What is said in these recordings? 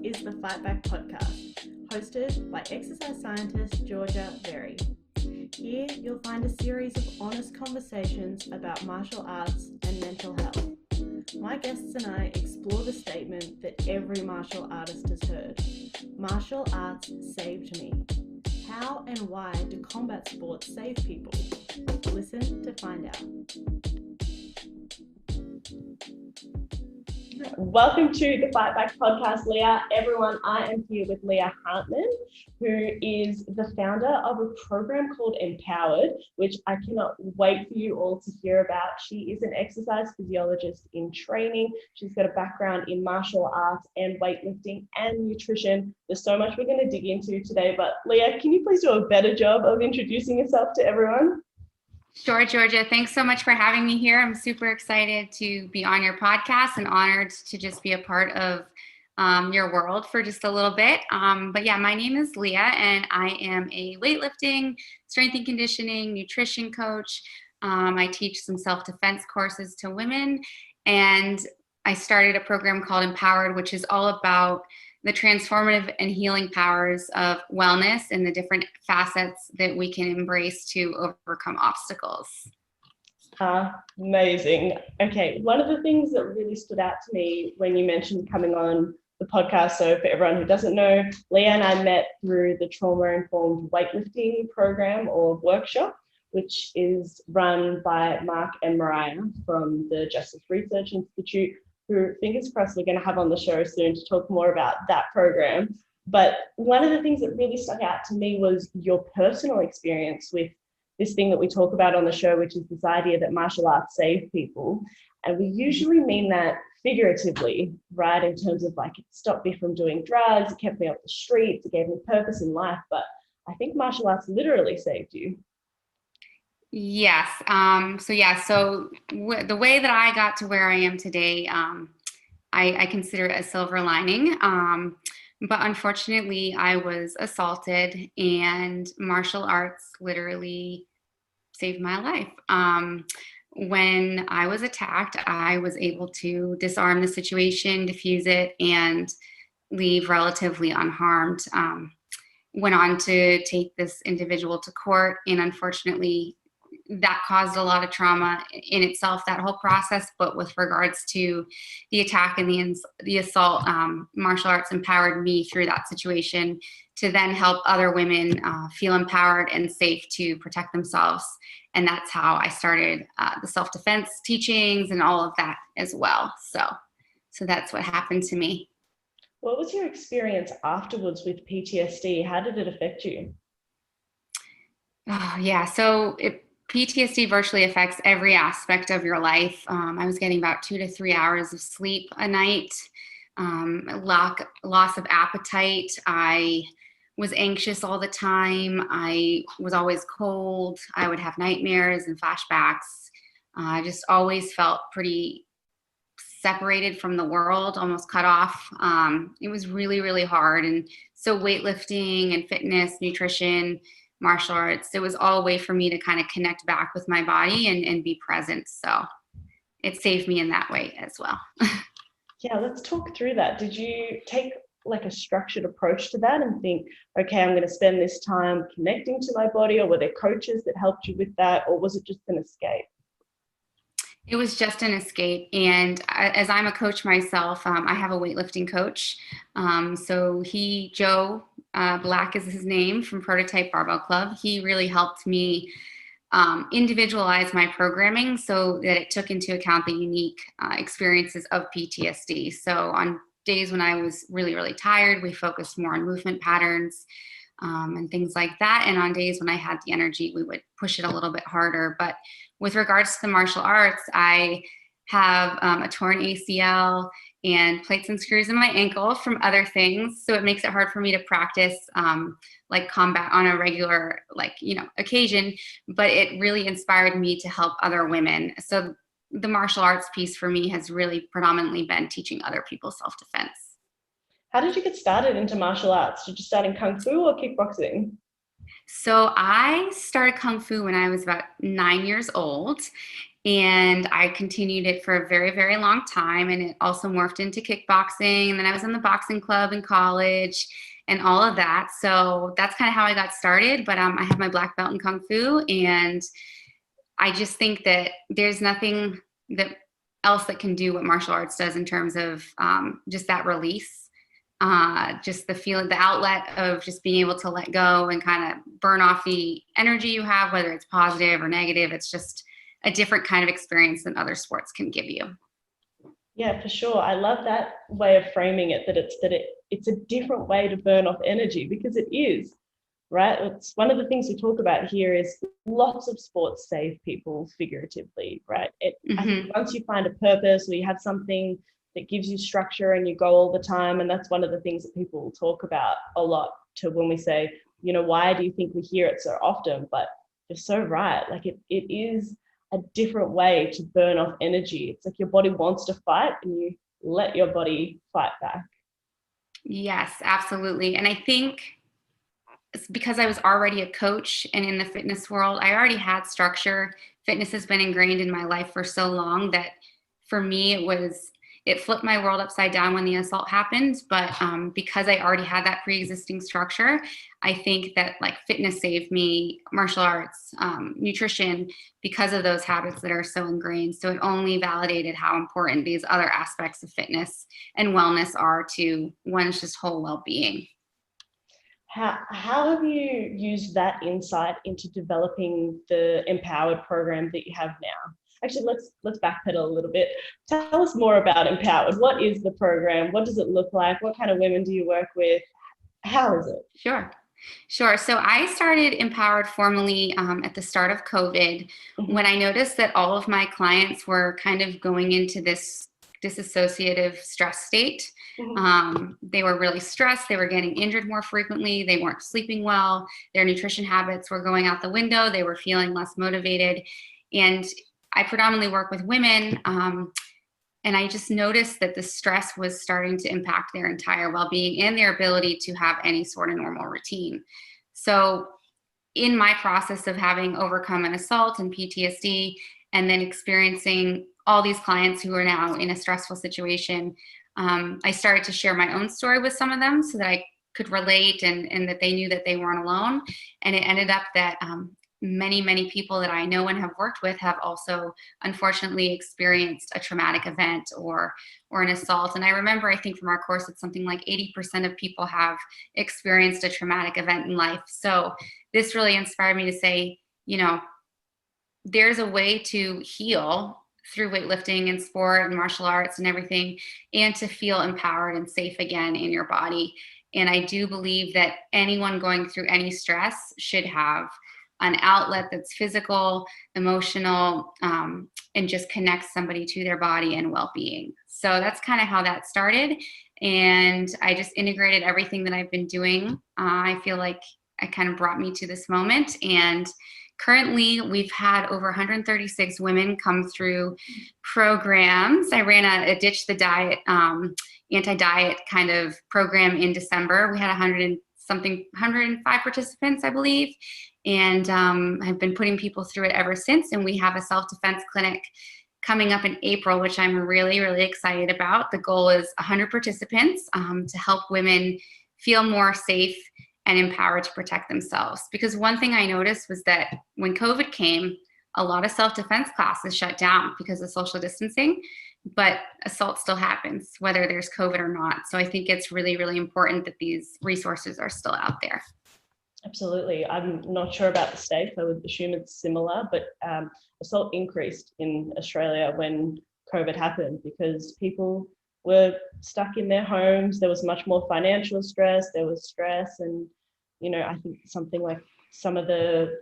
is the Fight Back podcast, hosted by exercise scientist Georgia Berry. Here you'll find a series of honest conversations about martial arts and mental health. My guests and I explore the statement that every martial artist has heard: martial arts saved me. How and why do combat sports save people? Listen to find out. Welcome to the Fight Back podcast, Leah. Everyone, I am here with Leah Hantman, who is the founder of a program called Empowered, which I cannot wait for you all to hear about. She is an exercise physiologist in training. She's got a background in martial arts and weightlifting and nutrition. There's so much we're going to dig into today, but Leah, can you please do a better job of introducing yourself to everyone? Sure, Georgia. Thanks so much for having me here. I'm super excited to be on your podcast and honored to just be a part of your world for just a little bit. But yeah, my name is Leah, and I am a weightlifting, strength and conditioning, nutrition coach. I teach some self-defense courses to women, and I started a program called Empowered, which is all about the transformative and healing powers of wellness and the facets that we can embrace to overcome obstacles. Amazing. Okay, one of the things that really stood out to me when you mentioned coming on the podcast, so for everyone who doesn't know, Leah and I met through the trauma-informed weightlifting program or workshop, which is run by Mark and Mariah from the Justice Research Institute, who, fingers crossed, we're going to have on the show soon to talk more about that program. But one of the things that really stuck out to me was your personal experience with this thing that we talk about on the show, which is this idea that martial arts save people. And we usually mean that figuratively, right? In terms of like, it stopped me from doing drugs, it kept me off the streets, it gave me purpose in life. But I think martial arts literally saved you. Yes. So the way that I got to where I am today, I consider it a silver lining. But unfortunately, I was assaulted, and martial arts literally saved my life. When I was attacked, I was able to disarm the situation, diffuse it, and leave relatively unharmed. Went on to take this individual to court, and unfortunately, that caused a lot of trauma in itself, that whole process. But with regards to the attack and the assault, martial arts empowered me through that situation to then help other women feel empowered and safe to protect themselves. And that's how I started the self-defense teachings and all of that as well. So that's what happened to me. What was your experience afterwards with PTSD? How did it affect you? Oh, yeah. PTSD virtually affects every aspect of your life. I was getting about 2 to 3 hours of sleep a night, loss of appetite. I was anxious all the time. I was always cold. I would have nightmares and flashbacks. I just always felt pretty separated from the world, almost cut off. It was really, really hard. And so weightlifting and fitness, nutrition, martial arts, it was all a way for me to kind of connect back with my body and be present. So it saved me in that way as well. Yeah, let's talk through that. Did you take like a structured approach to that and think, okay, I'm going to spend this time connecting to my body, or were there coaches that helped you with that, or was it just an escape? It was just an escape. And as I'm a coach myself, I have a weightlifting coach. Joe Black is his name, from Prototype Barbell Club. He really helped me individualize my programming so that it took into account the unique experiences of PTSD. So on days when I was really, really tired, we focused more on movement patterns and things like that. And on days when I had the energy, we would push it a little bit harder. But with regards to the martial arts, I have a torn ACL and plates and screws in my ankle from other things. So it makes it hard for me to practice like combat on a regular, occasion, but it really inspired me to help other women. So the martial arts piece for me has really predominantly been teaching other people self-defense. How did you get started into martial arts? Did you start in Kung Fu or kickboxing? So I started Kung Fu when I was about 9 years old. And I continued it for a very, very long time. And it also morphed into kickboxing. And then I was in the boxing club in college and all of that. So that's kind of how I got started. But I have my black belt in Kung Fu. And I just think that there's nothing that else that can do what martial arts does in terms of just that release, just the feeling, the outlet of just being able to let go and kind of burn off the energy you have, whether it's positive or negative. It's just a different kind of experience than other sports can give you. Yeah, for sure. I love that way of framing it, that it's a different way to burn off energy, because it is, right? It's one of the things we talk about here is lots of sports save people figuratively, right? I think once you find a purpose or you have something that gives you structure and you go all the time, and that's one of the things that people talk about a lot to when we say, why do you think we hear it so often? But you're so right. Like it is a different way to burn off energy. It's like your body wants to fight and you let your body fight back. Yes, absolutely. And I think it's because I was already a coach and in the fitness world, I already had structure. Fitness has been ingrained in my life for so long that for me, it flipped my world upside down when the assault happened. But because I already had that pre-existing structure, I think that like fitness saved me, martial arts, nutrition, because of those habits that are so ingrained. So it only validated how important these other aspects of fitness and wellness are to one's just whole well-being. How have you used that insight into developing the Empowered program that you have now? Actually, let's backpedal a little bit. Tell us more about Empowered. What is the program? What does it look like? What kind of women do you work with? How is it? Sure. So I started Empowered formally at the start of COVID, when I noticed that all of my clients were kind of going into this disassociative stress state. They were really stressed. They were getting injured more frequently. They weren't sleeping well. Their nutrition habits were going out the window. They were feeling less motivated. And I predominantly work with women. And I just noticed that the stress was starting to impact their entire well-being and their ability to have any sort of normal routine. So in my process of having overcome an assault and PTSD, and then experiencing all these clients who are now in a stressful situation, I started to share my own story with some of them so that I could relate and that they knew that they weren't alone. And it ended up that many, many people that I know and have worked with have also unfortunately experienced a traumatic event or an assault. And I remember, I think from our course, it's something like 80% of people have experienced a traumatic event in life. So this really inspired me to say, there's a way to heal through weightlifting and sport and martial arts and everything, and to feel empowered and safe again in your body. And I do believe that anyone going through any stress should have an outlet that's physical, emotional, and just connects somebody to their body and well-being. So that's kind of how that started. And I just integrated everything that I've been doing. I feel like it kind of brought me to this moment. And currently, we've had over 136 women come through programs. I ran a Ditch the Diet, anti-diet kind of program in December. We had 105 participants, I believe. And I've been putting people through it ever since. And we have a self-defense clinic coming up in April, which I'm really, really excited about. The goal is 100 participants to help women feel more safe and empowered to protect themselves. Because one thing I noticed was that when COVID came, a lot of self-defense classes shut down because of social distancing, but assault still happens, whether there's COVID or not. So I think it's really, really important that these resources are still out there. Absolutely. I'm not sure about the States. I would assume it's similar, but assault increased in Australia when COVID happened because people were stuck in their homes. There was much more financial stress. There was stress. And, I think something like some of the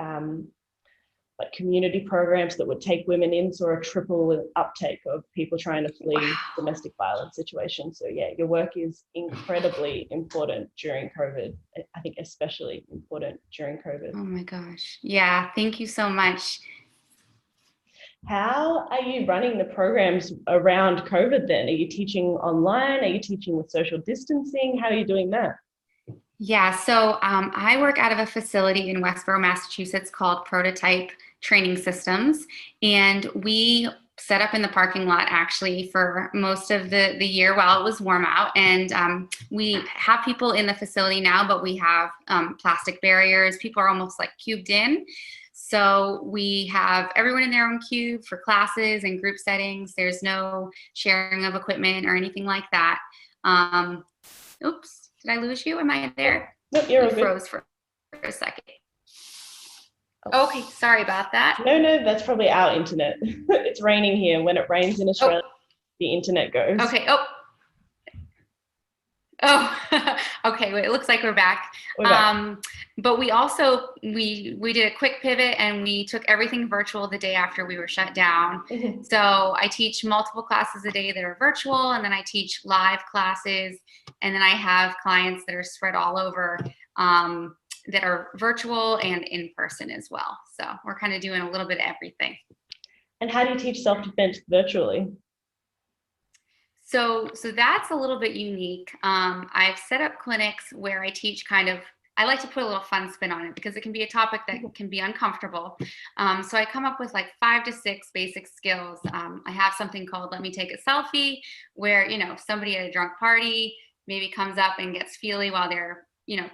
like community programs that would take women in saw a triple uptake of people trying to flee domestic violence situations. So yeah, your work is incredibly important during COVID. I think especially important during COVID. Oh my gosh. Yeah. Thank you so much. How are you running the programs around COVID then? Are you teaching online? Are you teaching with social distancing? How are you doing that? Yeah, so I work out of a facility in Westboro, Massachusetts called Prototype training systems. And we set up in the parking lot actually for most of the year while it was warm out. And we have people in the facility now, but we have plastic barriers. People are almost like cubed in. So we have everyone in their own cube for classes and group settings. There's no sharing of equipment or anything like that. Oops, did I lose you? Am I there? Nope, you're all You good. froze for a second. Okay, sorry about that. No, that's probably our internet. It's raining here. When it rains in Australia, the internet goes. Okay. Okay. Wait, it looks like we're back. But we also, we did a quick pivot and we took everything virtual the day after we were shut down. Mm-hmm. So I teach multiple classes a day that are virtual, and then I teach live classes, and then I have clients that are spread all over that are virtual and in person as well. So we're kind of doing a little bit of everything. And how do you teach self-defense virtually? So that's a little bit unique. I've set up clinics where I teach I like to put a little fun spin on it because it can be a topic that can be uncomfortable. So I come up with like 5 to 6 basic skills. I have something called Let Me Take a Selfie, where, somebody at a drunk party maybe comes up and gets feely while they're,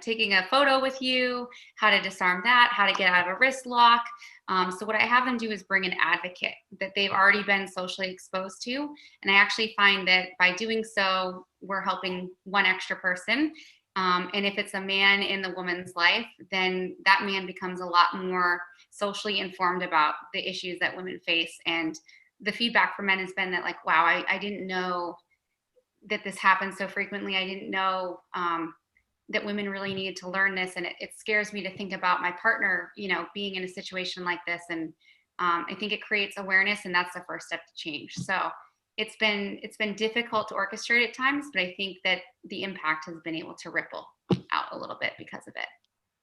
taking a photo with you, how to disarm that, how to get out of a wrist lock. So what I have them do is bring an advocate that they've already been socially exposed to. And I actually find that by doing so, we're helping one extra person. And if it's a man in the woman's life, then that man becomes a lot more socially informed about the issues that women face. And the feedback from men has been that like, wow, I didn't know that this happens so frequently. I didn't know that women really needed to learn this. And it scares me to think about my partner, being in a situation like this. And I think it creates awareness, and that's the first step to change. So it's been difficult to orchestrate at times, but I think that the impact has been able to ripple out a little bit because of it.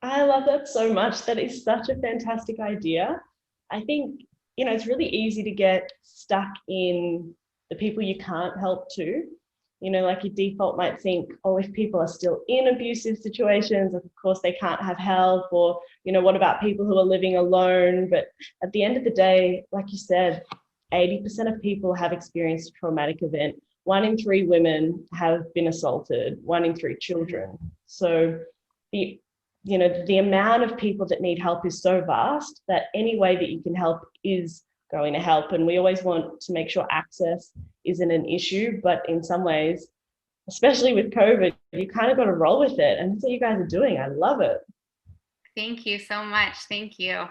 I love that so much. That is such a fantastic idea. I think, it's really easy to get stuck in the people you can't help too. Like your default might think, oh, if people are still in abusive situations, of course they can't have help, or, what about people who are living alone? But at the end of the day, like you said, 80% of people have experienced a traumatic event. 1 in 3 women have been assaulted, 1 in 3 children. So the amount of people that need help is so vast that any way that you can help is going to help. And we always want to make sure access isn't an issue, but in some ways, especially with COVID, you kind of got to roll with it. And that's what you guys are doing. I love it. Thank you so much. Thank you.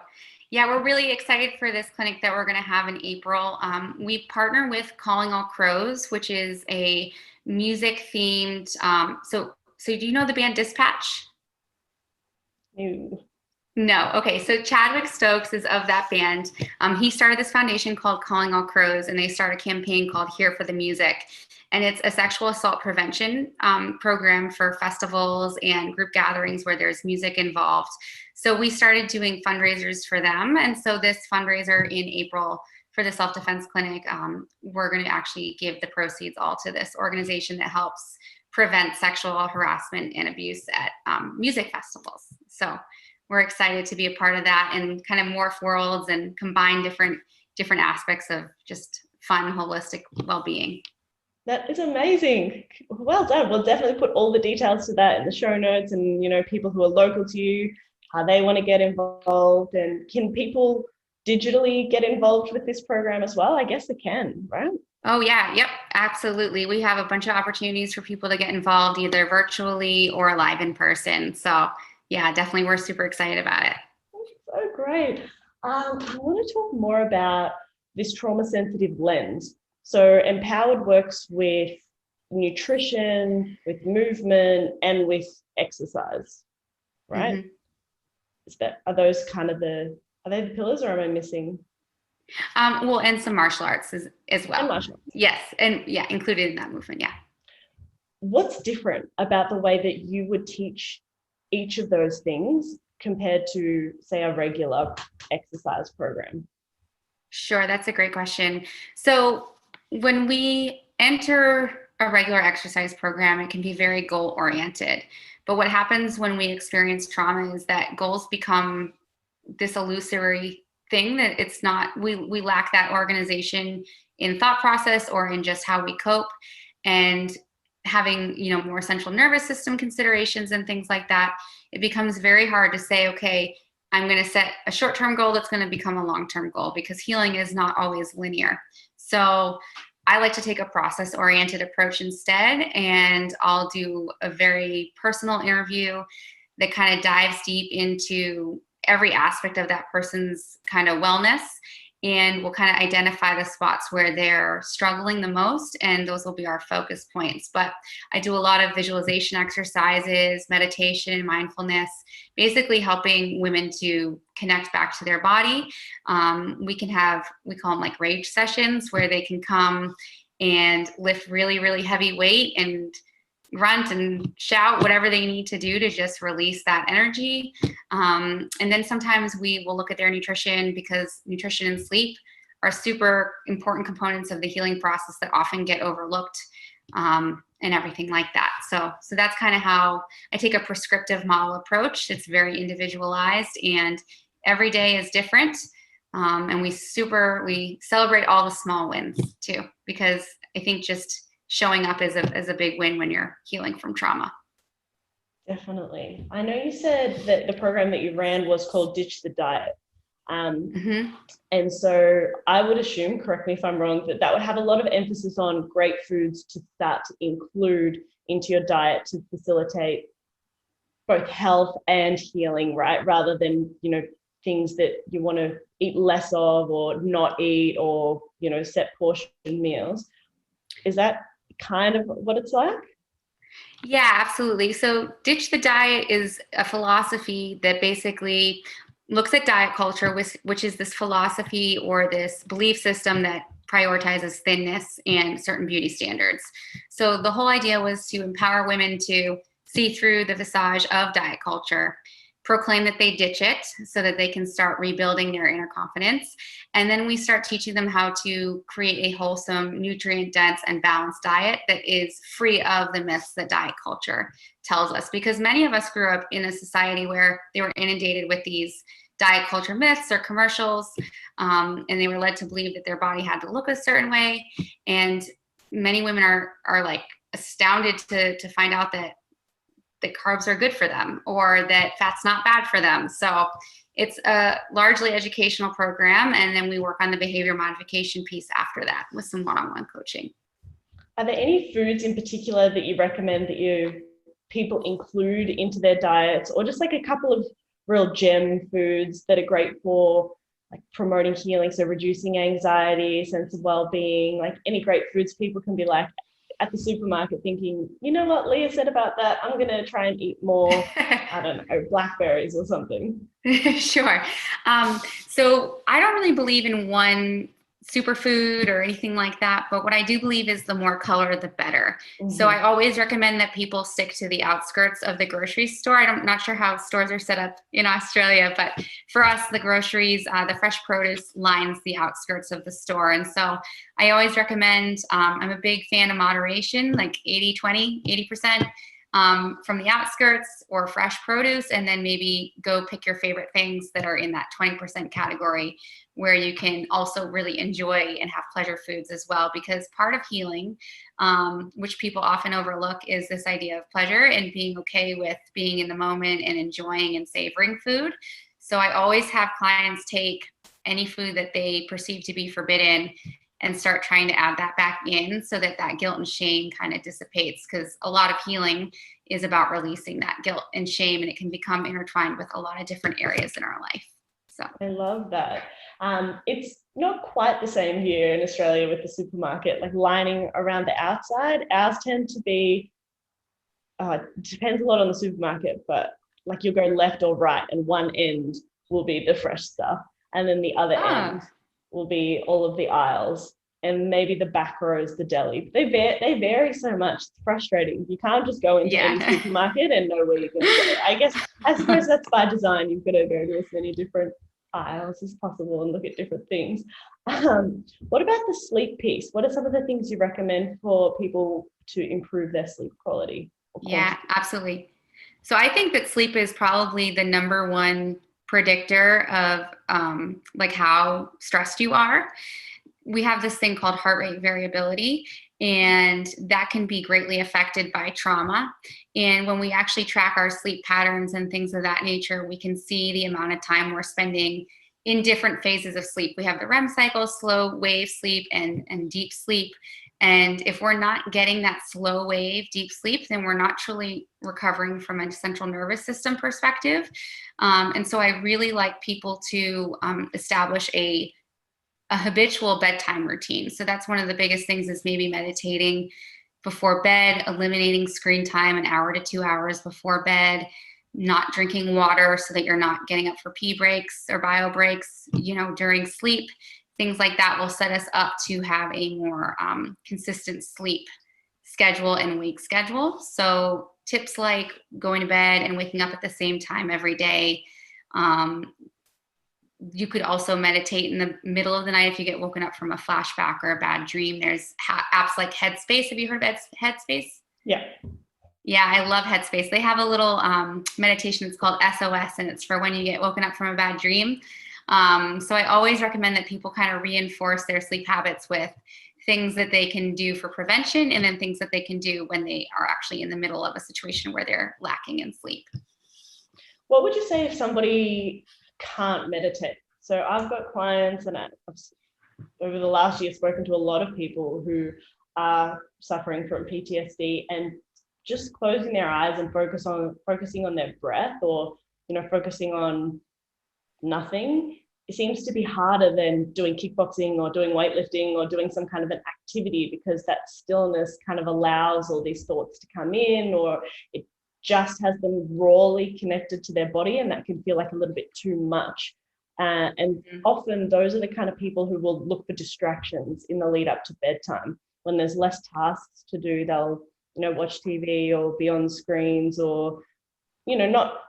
Yeah, we're really excited for this clinic that we're going to have in April. We partner with Calling All Crows, which is a music themed. So do you know the band Dispatch? No. Okay. So Chadwick Stokes is of that band. He started this foundation called Calling All Crows, and they started a campaign called Here for the Music. And it's a sexual assault prevention program for festivals and group gatherings where there's music involved. So we started doing fundraisers for them. And so this fundraiser in April for the self-defense clinic, we're going to actually give the proceeds all to this organization that helps prevent sexual harassment and abuse at music festivals. So we're excited to be a part of that and kind of morph worlds and combine different aspects of just fun, holistic well-being. That is amazing. Well done. We'll definitely put all the details to that in the show notes, and people who are local to you, how they want to get involved. And can people digitally get involved with this program as well? I guess they can, right? Oh yeah, yep, absolutely. We have a bunch of opportunities for people to get involved either virtually or live in person. So yeah, definitely we're super excited about it. So great. I want to talk more about this trauma sensitive lens. So Empowered works with nutrition, with movement, and with exercise, right? Mm-hmm. Are those kind of are they the pillars, or am I missing? Well, and some martial arts as well. And martial arts. Yes, and yeah, included in that movement, yeah. What's different about the way that you would teach each of those things compared to, say, a regular exercise program? Sure, that's a great question. So when we enter a regular exercise program, it can be very goal oriented. But what happens when we experience trauma is that goals become this illusory thing that it's not, we lack that organization in thought process or in just how we cope, and having, you know, more central nervous system considerations and things like that, it becomes very hard to say, okay, I'm going to set a short-term goal that's going to become a long-term goal, because healing is not always linear. So I like to take a process-oriented approach instead, and I'll do a very personal interview that kind of dives deep into every aspect of that person's kind of wellness, and we'll kind of identify the spots where they're struggling the most, and those will be our focus points. But I do a lot of visualization exercises, meditation, mindfulness, basically helping women to connect back to their body. We call them like rage sessions, where they can come and lift really, really heavy weight and grunt and shout, whatever they need to do to just release that energy. And then sometimes we will look at their nutrition, because nutrition and sleep are super important components of the healing process that often get overlooked, and everything like that. So that's kind of how I take a prescriptive model approach. It's very individualized, and every day is different. And we celebrate all the small wins too, because I think just showing up is a big win when you're healing from trauma. Definitely. I know you said that the program that you ran was called Ditch the Diet. And so I would assume, correct me if I'm wrong, that would have a lot of emphasis on great foods to start to include into your diet to facilitate both health and healing, right? Rather than, you know, things that you want to eat less of or not eat, or, you know, set portion meals. Is that kind of what it's like? Yeah, absolutely. So Ditch the Diet is a philosophy that basically looks at diet culture, which is this philosophy or this belief system that prioritizes thinness and certain beauty standards. So the whole idea was to empower women to see through the visage of diet culture, proclaim that they ditch it so that they can start rebuilding their inner confidence. And then we start teaching them how to create a wholesome, nutrient-dense, and balanced diet that is free of the myths that diet culture tells us. Because many of us grew up in a society where they were inundated with these diet culture myths or commercials, and they were led to believe that their body had to look a certain way. And many women are like astounded to find out that carbs are good for them, or that fat's not bad for them. So it's a largely educational program, and then we work on the behavior modification piece after that with some one-on-one coaching. Are there any foods in particular that you recommend that people include into their diets, or just like a couple of real gem foods that are great for like promoting healing, so reducing anxiety, sense of well-being, like any great foods people can be like at the supermarket thinking, you know what Leah said about that, I'm going to try and eat more, I don't know, blackberries or something? Sure. So I don't really believe in one superfood or anything like that, but what I do believe is the more color, the better. So I always recommend that people stick to the outskirts of the grocery store. I'm not sure how stores are set up in Australia, but for us, the groceries, the fresh produce lines the outskirts of the store. And so I always recommend, I'm a big fan of moderation, like 80-20, 80%. From the outskirts or fresh produce, and then maybe go pick your favorite things that are in that 20% category, where you can also really enjoy and have pleasure foods as well. Because part of healing, which people often overlook, is this idea of pleasure and being okay with being in the moment and enjoying and savoring food. So I always have clients take any food that they perceive to be forbidden and start trying to add that back in, so that guilt and shame kind of dissipates, because a lot of healing is about releasing that guilt and shame, and it can become intertwined with a lot of different areas in our life. So I love that. It's not quite the same here in Australia with the supermarket, like lining around the outside. Ours tend to be, depends a lot on the supermarket, but like you'll go left or right, and one end will be the fresh stuff, and then the other end will be all of the aisles, and maybe the back row is the deli. They vary so much. It's frustrating. You can't just go into any supermarket and know where you're going to go. I suppose that's by design. You've got to go to as many different aisles as possible and look at different things. What about the sleep piece? What are some of the things you recommend for people to improve their sleep quality? Yeah, absolutely. So I think that sleep is probably the number one predictor of like how stressed you are. We have this thing called heart rate variability, and that can be greatly affected by trauma. And when we actually track our sleep patterns and things of that nature, we can see the amount of time we're spending in different phases of sleep. We have the REM cycle, slow wave sleep, and deep sleep. And if we're not getting that slow wave, deep sleep, then we're not truly recovering from a central nervous system perspective. And so I really like people to establish a habitual bedtime routine. So that's one of the biggest things, is maybe meditating before bed, eliminating screen time an hour to 2 hours before bed, not drinking water so that you're not getting up for pee breaks or bio breaks, during sleep. Things like that will set us up to have a more consistent sleep schedule and wake schedule. So tips like going to bed and waking up at the same time every day. You could also meditate in the middle of the night if you get woken up from a flashback or a bad dream. There's apps like Headspace. Have you heard of Headspace? Yeah. Yeah, I love Headspace. They have a little meditation. It's called SOS, and it's for when you get woken up from a bad dream. So I always recommend that people kind of reinforce their sleep habits with things that they can do for prevention, and then things that they can do when they are actually in the middle of a situation where they're lacking in sleep. What would you say if somebody can't meditate? So I've got clients, and I've over the last year spoken to a lot of people who are suffering from PTSD, and just closing their eyes and focusing on their breath, or focusing on nothing, it seems to be harder than doing kickboxing or doing weightlifting or doing some kind of an activity, because that stillness kind of allows all these thoughts to come in, or it just has them rawly connected to their body, and that can feel like a little bit too much. And often those are the kind of people who will look for distractions in the lead up to bedtime. When there's less tasks to do, they'll watch TV or be on screens, or not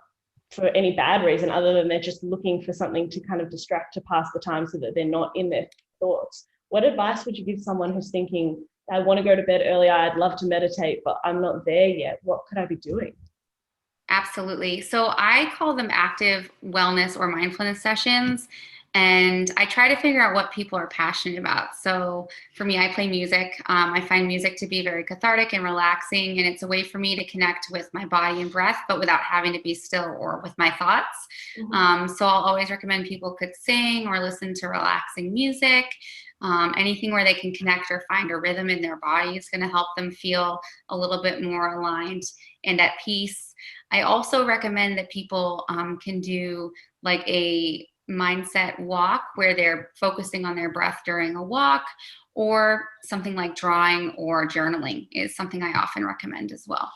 for any bad reason other than they're just looking for something to kind of distract, to pass the time, so that they're not in their thoughts. What advice would you give someone who's thinking, I want to go to bed earlier, I'd love to meditate, but I'm not there yet? What could I be doing? Absolutely. So I call them active wellness or mindfulness sessions. And I try to figure out what people are passionate about. So for me, I play music. I find music to be very cathartic and relaxing. And it's a way for me to connect with my body and breath, but without having to be still or with my thoughts. So I'll always recommend people could sing or listen to relaxing music. Anything where they can connect or find a rhythm in their body is going to help them feel a little bit more aligned and at peace. I also recommend that people can do like a mindset walk where they're focusing on their breath during a walk, or something like drawing or journaling is something I often recommend as well.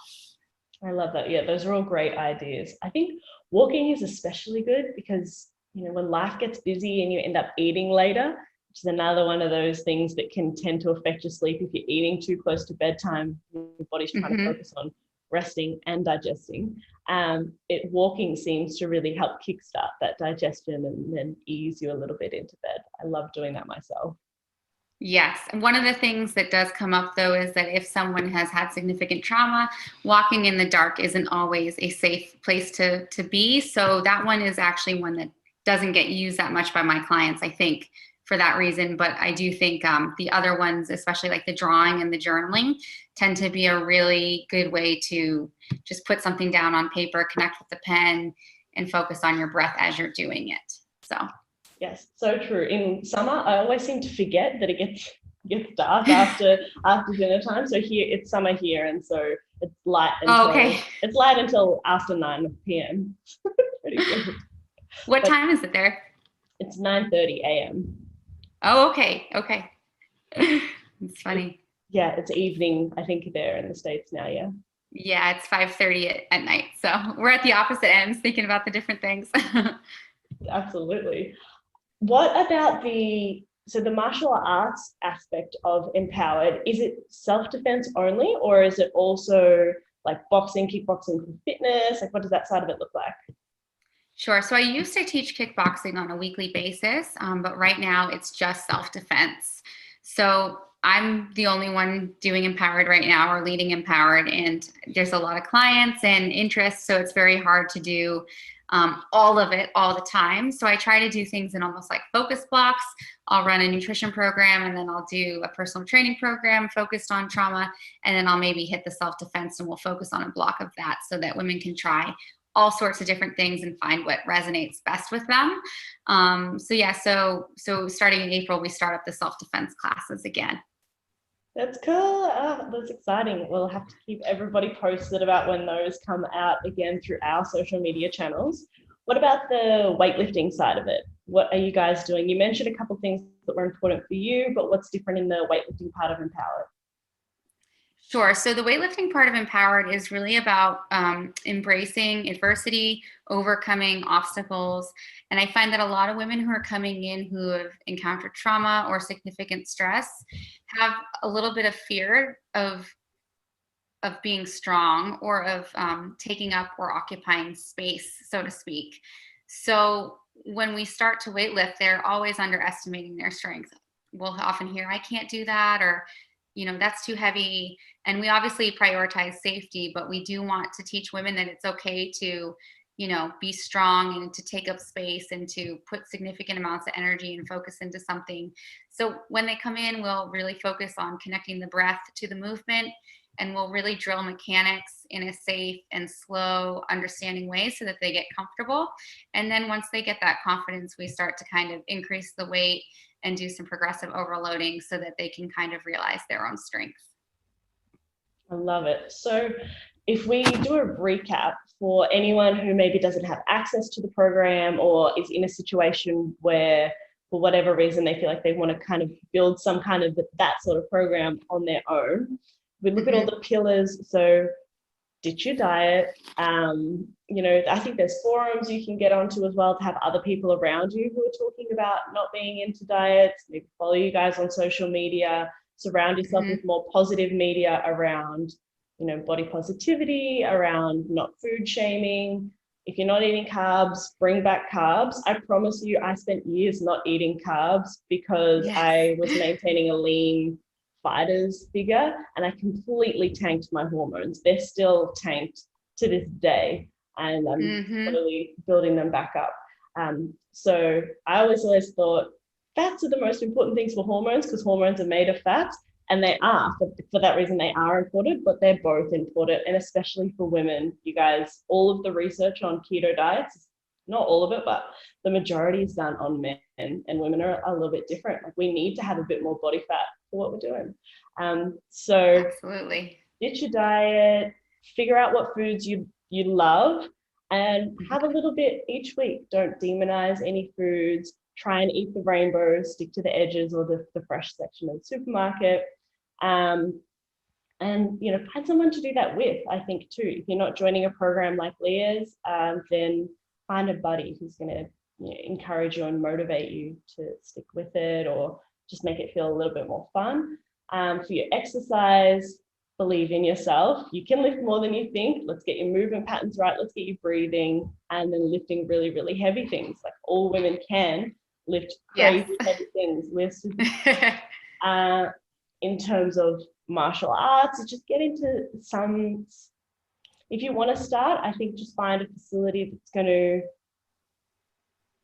I love that. Yeah, those are all great ideas. I think walking is especially good because, when life gets busy and you end up eating later, which is another one of those things that can tend to affect your sleep. If you're eating too close to bedtime, your body's trying to focus on resting and digesting. Walking seems to really help kickstart that digestion and then ease you a little bit into bed. I love doing that myself. Yes. And one of the things that does come up, though, is that if someone has had significant trauma, walking in the dark isn't always a safe place to be. So that one is actually one that doesn't get used that much by my clients, I think, for that reason. But I do think the other ones, especially like the drawing and the journaling, tend to be a really good way to just put something down on paper, connect with the pen, and focus on your breath as you're doing it. So yes, so true. In summer, I always seem to forget that it gets dark after dinner time. So here it's summer here, and so it's light until after 9 p.m. Pretty good. What time is it there? It's 9:30 a.m. Oh, okay. It's funny. Yeah, it's evening, I think, there in the States now, yeah. Yeah, it's 5:30 at night. So we're at the opposite ends thinking about the different things. Absolutely. What about the martial arts aspect of Empowered? Is it self-defense only, or is it also like boxing, kickboxing for fitness? Like, what does that side of it look like? Sure. So I used to teach kickboxing on a weekly basis, but right now it's just self-defense. So I'm the only one doing Empowered right now, or leading Empowered, and there's a lot of clients and interest. So it's very hard to do all of it all the time. So I try to do things in almost like focus blocks. I'll run a nutrition program, and then I'll do a personal training program focused on trauma. And then I'll maybe hit the self-defense, and we'll focus on a block of that so that women can try all sorts of different things and find what resonates best with them. So starting in April, we start up the self-defense classes again. That's cool. That's exciting. We'll have to keep everybody posted about when those come out again through our social media channels. What about the weightlifting side of it? What are you guys doing? You mentioned a couple of things that were important for you, but what's different in the weightlifting part of Empowered? Sure. So the weightlifting part of Empowered is really about embracing adversity, overcoming obstacles. And I find that a lot of women who are coming in who have encountered trauma or significant stress have a little bit of fear of being strong, or of taking up or occupying space, so to speak. So when we start to weightlift, they're always underestimating their strength. We'll often hear, I can't do that, or that's too heavy. And we obviously prioritize safety, but we do want to teach women that it's okay to, be strong and to take up space and to put significant amounts of energy and focus into something. So when they come in, we'll really focus on connecting the breath to the movement, and we'll really drill mechanics in a safe and slow, understanding way so that they get comfortable. And then once they get that confidence, we start to kind of increase the weight and do some progressive overloading so that they can kind of realize their own strengths. I love it. So if we do a recap for anyone who maybe doesn't have access to the program or is in a situation where, for whatever reason, they feel like they want to kind of build some kind of that sort of program on their own, we look at all the pillars. So ditch your diet. I think there's forums you can get onto as well to have other people around you who are talking about not being into diets. Maybe follow you guys on social media, surround yourself with more positive media around, body positivity, around not food shaming. If you're not eating carbs, bring back carbs. I promise you, I spent years not eating carbs because I was maintaining a lean fighter's figure, and I completely tanked my hormones. They're still tanked to this day, and I'm totally building them back up. So I always thought fats are the most important things for hormones, because hormones are made of fats, and they are. For that reason, they are important, but they're both important, and especially for women. You guys, all of the research on keto diets, not all of it, but the majority is done on men, and women are a little bit different. Like, we need to have a bit more body fat for what we're doing. So absolutely, ditch your diet, figure out what foods you love, and have a little bit each week. Don't demonize any foods. Try and eat the rainbow, stick to the edges or the fresh section of the supermarket. And find someone to do that with. I think too, if you're not joining a program like Leah's, then find a buddy who's going to encourage you and motivate you to stick with it, or just make it feel a little bit more fun. For your exercise, believe in yourself. You can lift more than you think. Let's get your movement patterns right. Let's get you breathing, and then lifting really, really heavy things. Like, all women can lift crazy heavy things. We're super in terms of martial arts, just get into some. If you want to start, I think just find a facility that's going to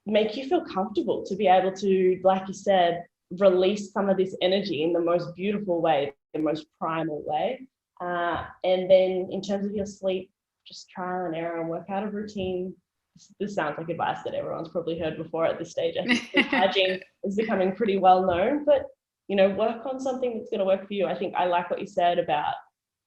make you feel comfortable to be able to, like you said, release some of this energy in the most beautiful way, the most primal way. And then in terms of your sleep, just trial and error and work out a routine. This sounds like advice that everyone's probably heard before at this stage. I think sleep hygiene is becoming pretty well known, but work on something that's going to work for you. I think I like what you said about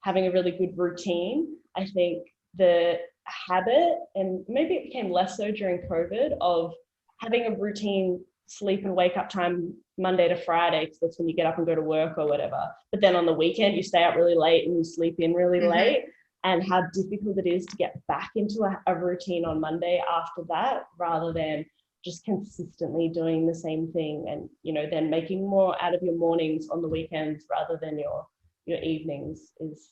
having a really good routine. I think the habit, and maybe it became less so during COVID, of having a routine sleep and wake up time Monday to Friday, because that's when you get up and go to work or whatever. But then on the weekend, you stay up really late and you sleep in really late, and how difficult it is to get back into a routine on Monday after that, rather than just consistently doing the same thing, and then making more out of your mornings on the weekends rather than your evenings is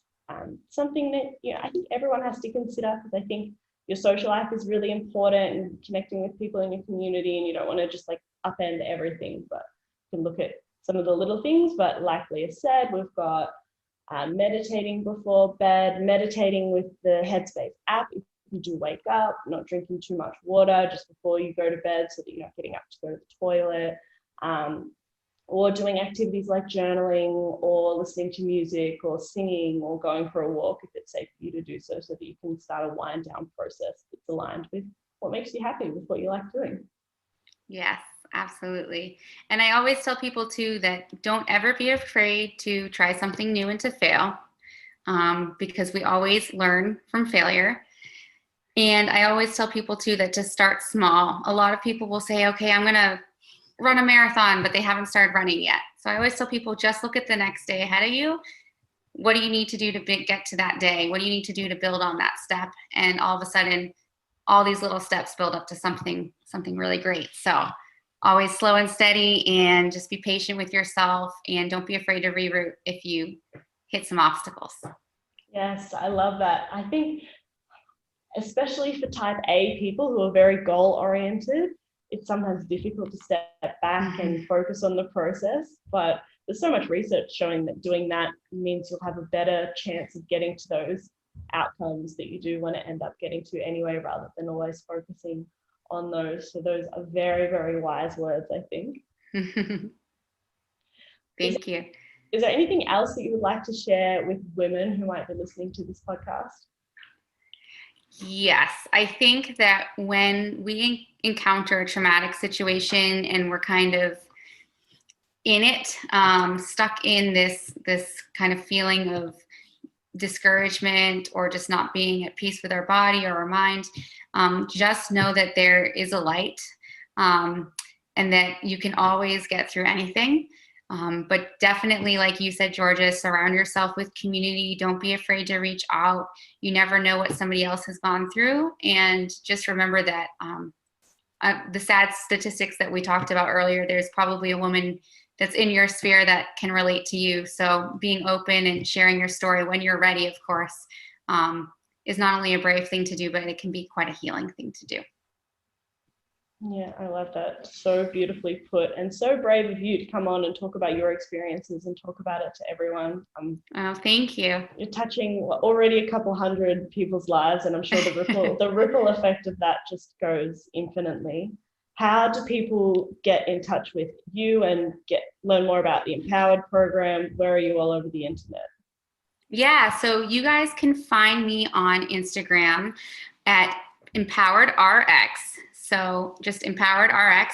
something that I think everyone has to consider, because I think your social life is really important, and connecting with people in your community, and you don't want to just like upend everything, but you can look at some of the little things. But like Leah said, we've got meditating before bed, meditating with the Headspace app. If you do wake up, not drinking too much water just before you go to bed so that you're not getting up to go to the toilet, or doing activities like journaling or listening to music or singing or going for a walk if it's safe for you to do so, so that you can start a wind down process that's aligned with what makes you happy, with what you like doing. Yes, absolutely. And I always tell people too that don't ever be afraid to try something new and to fail, because we always learn from failure. And I always tell people too that to start small. A lot of people will say, okay, I'm going to run a marathon, but they haven't started running yet. So I always tell people, just look at the next day ahead of you. What do you need to do to get to that day? What do you need to do to build on that step? And all of a sudden, all these little steps build up to something really great. So always slow and steady, and just be patient with yourself, and don't be afraid to reroute if you hit some obstacles. Yes, I love that. I think especially for type A people who are very goal oriented, it's sometimes difficult to step back and focus on the process, but there's so much research showing that doing that means you'll have a better chance of getting to those outcomes that you do want to end up getting to anyway, rather than always focusing on those. So those are very, very wise words, I think. Thank you. Is there anything else that you would like to share with women who might be listening to this podcast? Yes, I think that when we encounter a traumatic situation and we're kind of in it, stuck in this kind of feeling of discouragement or just not being at peace with our body or our mind, just know that there is a light, and that you can always get through anything. But definitely, like you said, Georgia, surround yourself with community. Don't be afraid to reach out. You never know what somebody else has gone through. And just remember that the sad statistics that we talked about earlier, there's probably a woman that's in your sphere that can relate to you. So being open and sharing your story when you're ready, of course, is not only a brave thing to do, but it can be quite a healing thing to do. Yeah, I love that. So beautifully put, and so brave of you to come on and talk about your experiences and talk about it to everyone. Oh, thank you. You're touching already a couple hundred people's lives, and I'm sure the ripple effect of that just goes infinitely. How do people get in touch with you and learn more about the Empowered program? Where are you all over the internet? Yeah, so you guys can find me on Instagram at EmpoweredRx. So just EmpoweredRx.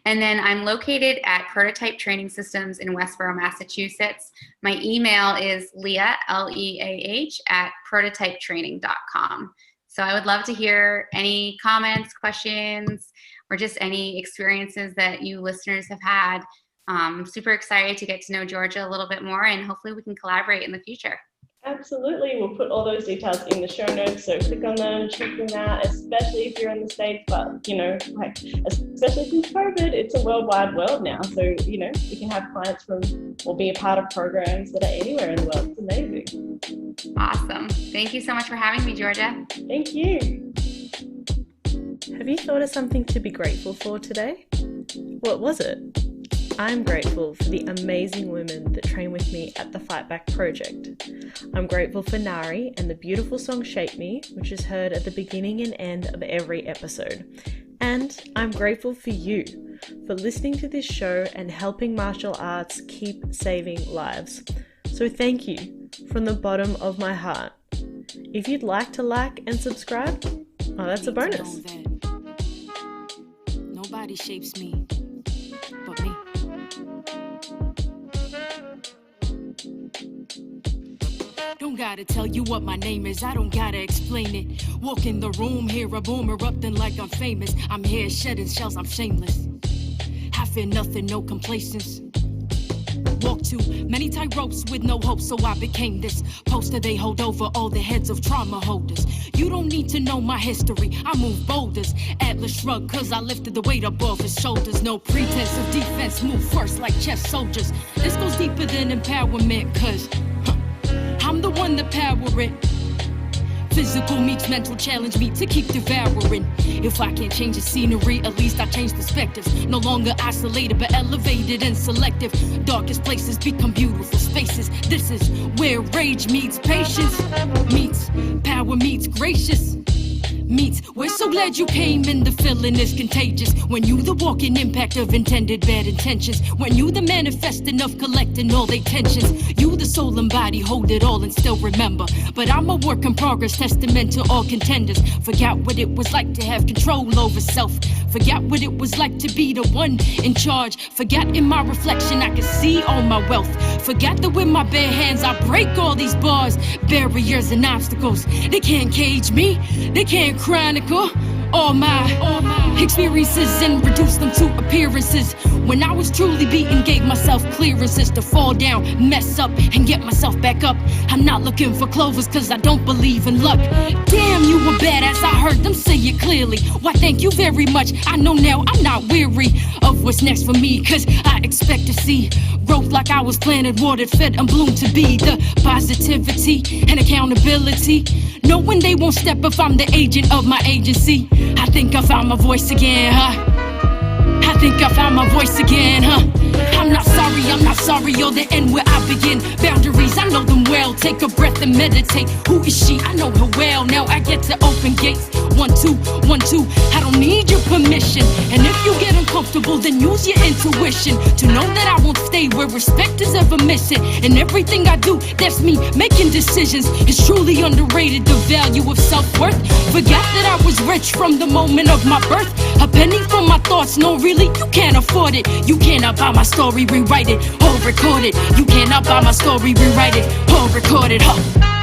And then I'm located at Prototype Training Systems in Westboro, Massachusetts. My email is Leah, Leah, at prototypetraining.com. So I would love to hear any comments, questions, or just any experiences that you listeners have had. I'm super excited to get to know Georgia a little bit more, and hopefully we can collaborate in the future. Absolutely. We'll put all those details in the show notes, so click on them, check them out, especially if you're in the States. But, especially since COVID, it's a worldwide world now. So, we can have clients from or be a part of programs that are anywhere in the world. It's amazing. Awesome. Thank you so much for having me, Georgia. Thank you. Have you thought of something to be grateful for today? What was it? I'm grateful for the amazing women that train with me at the Fight Back Project. I'm grateful for Nari and the beautiful song Shape Me, which is heard at the beginning and end of every episode. And I'm grateful for you, for listening to this show and helping martial arts keep saving lives. So thank you from the bottom of my heart. If you'd like to like and subscribe, that's a bonus. Nobody shapes me but me. Don't gotta tell you what my name is, I don't gotta explain it. Walk in the room, hear a boom erupting like I'm famous. I'm here shedding shells, I'm shameless. Half in nothing, no complacence. Walk too many tight ropes with no hope, so I became this poster they hold over all the heads of trauma holders. You don't need to know my history, I move boulders. Atlas shrug, cause I lifted the weight up off his shoulders. No pretense of defense, move first like chess soldiers. This goes deeper than empowerment, cause I'm the one to power it. Physical meets mental, challenge me to keep devouring. If I can't change the scenery, at least I change perspectives. No longer isolated, but elevated and selective. Darkest places become beautiful spaces. This is where rage meets patience, meets power meets gracious. meets. We're so glad you came, and the feeling is contagious. When you the walking impact of intended bad intentions. When you the manifesting of collecting all they tensions. You the soul and body, hold it all and still remember. But I'm a work in progress, testament to all contenders. Forgot what it was like to have control over self. Forgot what it was like to be the one in charge. Forgot in my reflection I could see all my wealth. Forgot that with my bare hands I break all these bars, barriers and obstacles. They can't cage me, they can't chronicle all my experiences and reduce them to appearances. When I was truly beaten, gave myself clearances to fall down, mess up, and get myself back up. I'm not looking for clovers cause I don't believe in luck. Damn, you were badass, I heard them say it clearly. Why thank you very much, I know now I'm not weary of what's next for me. Cause I expect to see growth like I was planted, watered, fed, and bloomed to be. The positivity and accountability, knowing they won't step if I'm the agent of my agency. I think I found my voice again, huh? I think I found my voice again, huh? I'm not sorry, you're the end where I begin. Boundaries, I know them well, take a breath and meditate. Who is she? I know her well, now I get to open gates. 1, 2, 1, 2, I don't need your permission. And if you get uncomfortable, then use your intuition to know that I won't stay where respect is ever missing. And everything I do, that's me making decisions. It's truly underrated, the value of self-worth. Forgot that I was rich from the moment of my birth. A penny for my thoughts, no really, you can't afford it. You cannot buy my story, rewrite it, or record it. You cannot buy my story, rewrite it, or record it, huh?